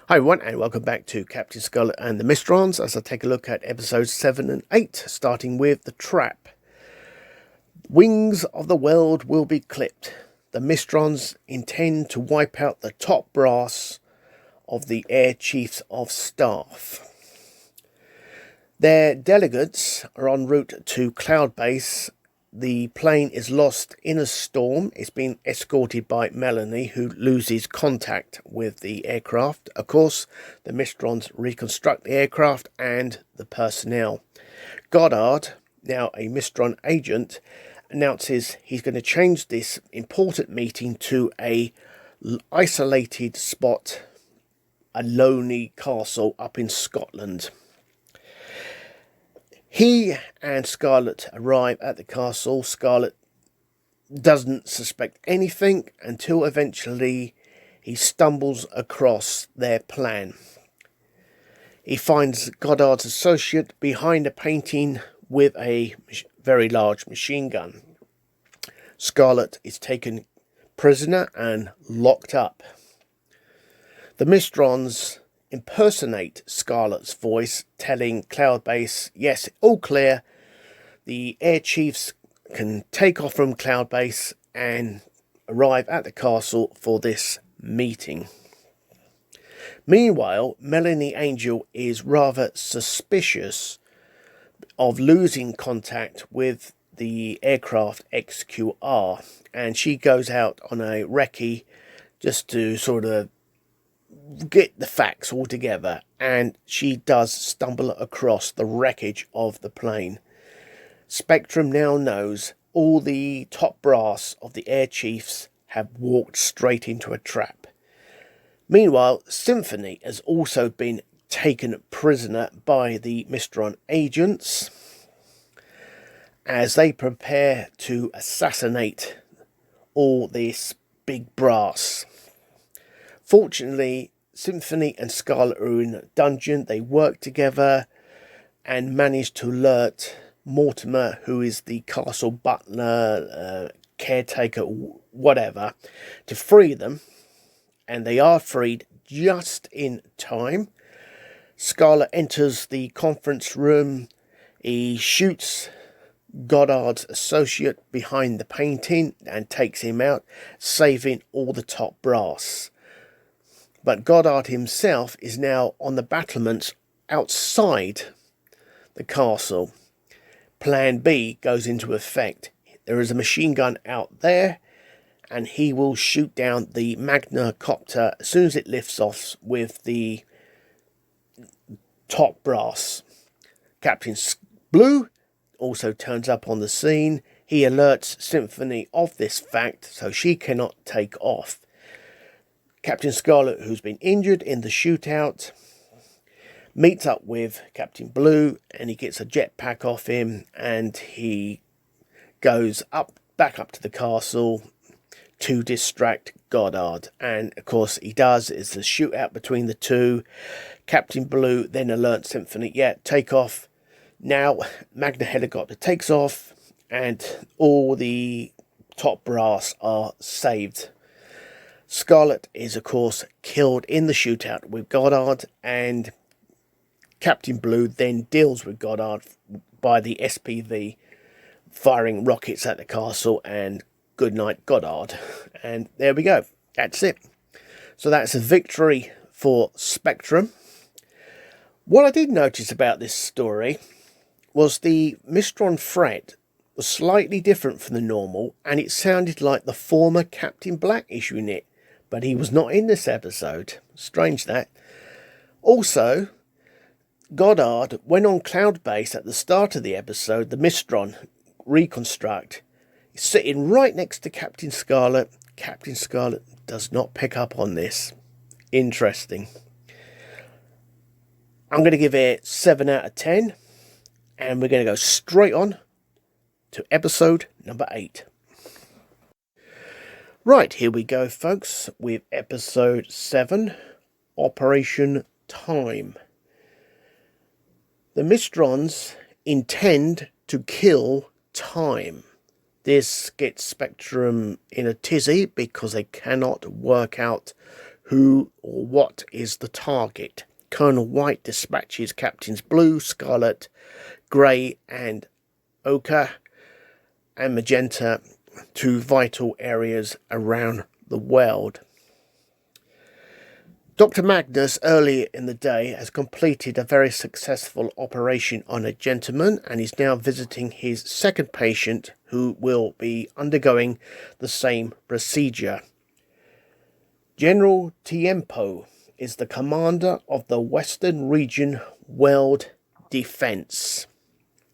Hi everyone, and welcome back to Captain Scarlet and the Mystrons as I take a look at episodes 7 and 8, starting with The Trap. Wings of the world will be clipped. The Mystrons intend to wipe out the top brass of the Air Chiefs of Staff. Their delegates are en route to Cloud Base. The plane is lost in a storm. It's been escorted by Melanie, who loses contact with the aircraft. Of course, the Mystrons reconstruct the aircraft and the personnel. Goddard, now a Mystron agent, announces he's going to change this important meeting to a isolated spot, a lonely castle up in Scotland. He and Scarlet arrive at the castle. Scarlet doesn't suspect anything until eventually he stumbles across their plan. He finds Goddard's associate behind a painting with a very large machine gun. Scarlet is taken prisoner and locked up. The Mystrons impersonate Scarlet's voice, telling Cloud Base, yes, all clear. The Air Chiefs can take off from Cloud Base and arrive at the castle for this meeting. Meanwhile, Melanie Angel is rather suspicious of losing contact with the aircraft XQR, and she goes out on a recce just to sort of get the facts all together, and she does stumble across the wreckage of the plane. Spectrum now knows all the top brass of the Air Chiefs have walked straight into a trap. Meanwhile, Symphony has also been taken prisoner by the Mystron agents as they prepare to assassinate all this big brass. Fortunately, Symphony and Scarlet are in a dungeon. They work together and manage to alert Mortimer, who is the castle butler, caretaker, whatever, to free them. And they are freed just in time. Scarlet enters the conference room. He shoots Goddard's associate behind the painting and takes him out, saving all the top brass. But Goddard himself is now on the battlements outside the castle. Plan B goes into effect. There is a machine gun out there, and he will shoot down the Magna copter as soon as it lifts off with the top brass. Captain Blue also turns up on the scene. He alerts Symphony of this fact, so she cannot take off. Captain Scarlet, who's been injured in the shootout, meets up with Captain Blue, and he gets a jetpack off him, and he goes back up to the castle to distract Goddard. And of course he does. It's a shootout between the two. Captain Blue then alerts Symphony, yeah, take off. Now Magna helicopter takes off, and all the top brass are saved. Scarlet is, of course, killed in the shootout with Goddard, and Captain Blue then deals with Goddard by the SPV, firing rockets at the castle, and good night, Goddard. And there we go. That's it. So that's a victory for Spectrum. What I did notice about this story was the Mystron threat was slightly different from the normal, and it sounded like the former Captain Blackish unit, but he was not in this episode. Strange that. Also, Goddard, when on Cloud Base at the start of the episode, the Mystron reconstruct, is sitting right next to Captain Scarlet. Captain Scarlet does not pick up on this. Interesting. I'm going to give it 7 out of 10. And we're going to go straight on to episode number 8. Right, here we go, folks, with episode 7, Operation Time. The Mystrons intend to kill time. This gets Spectrum in a tizzy because they cannot work out who or what is the target. Colonel White dispatches Captains Blue, Scarlet, Grey and Ochre and Magenta to vital areas around the world. Dr. Magnus, earlier in the day, has completed a very successful operation on a gentleman and is now visiting his second patient who will be undergoing the same procedure. General Tiempo is the commander of the Western Region World Defense,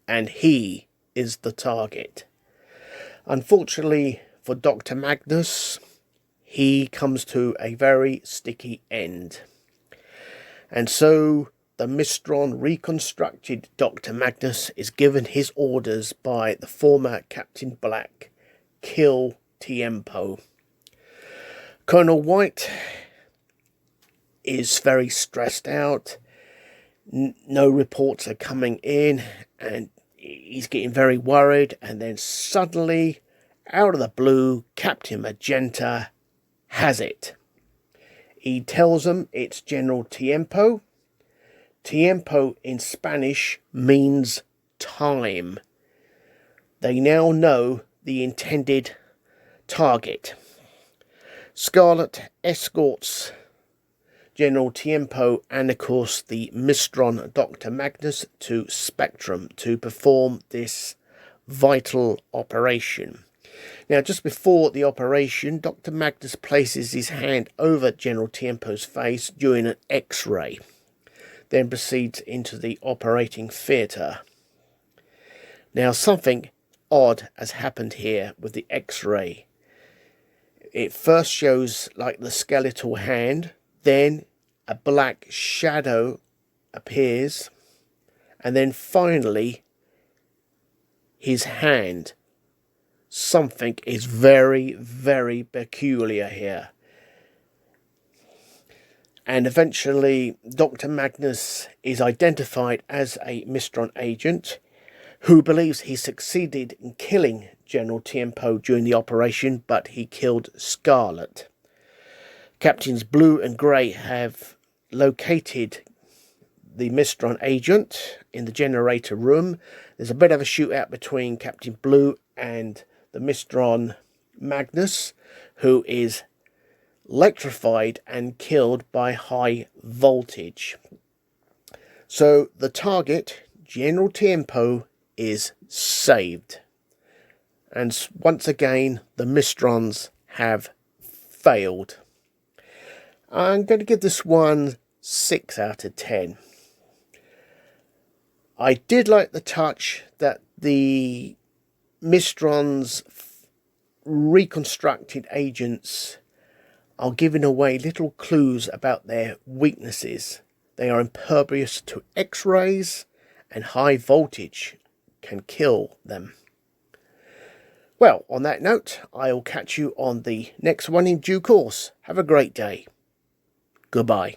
and he is the target. Unfortunately for Dr. Magnus, he comes to a very sticky end. And so the Mistron reconstructed Dr. Magnus is given his orders by the former Captain Black: kill Tiempo. Colonel White is very stressed out. No reports are coming in and he's getting very worried. And then suddenly, out of the blue, Captain Magenta has it. He tells them it's General Tiempo. Tiempo in Spanish means time. They now know the intended target. Scarlet escorts General Tiempo and of course the Mistron Dr. Magnus to Spectrum to perform this vital operation. Now, just before the operation, Dr. Magnus places his hand over General Tiempo's face during an X-ray, then proceeds into the operating theatre. Now, something odd has happened here with the X-ray. It first shows like the skeletal hand, then a black shadow appears, and then finally his hand. Something is very, very peculiar here. And eventually Dr. Magnus is identified as a Mistron agent who believes he succeeded in killing General Tiempo during the operation, but he killed Scarlet. Captains Blue and Grey have located the Mistron agent in the generator room. There's a bit of a shootout between Captain Blue and the Mistron Magnus, who is electrified and killed by high voltage. So the target, General Tiempo, is saved. And once again, the Mistrons have failed. I'm going to give this one 6 out of 10. I did like the touch that the Mistron's reconstructed agents are giving away little clues about their weaknesses. They are impervious to X-rays and high voltage can kill them. Well, on that note, I'll catch you on the next one in due course. Have a great day. Goodbye.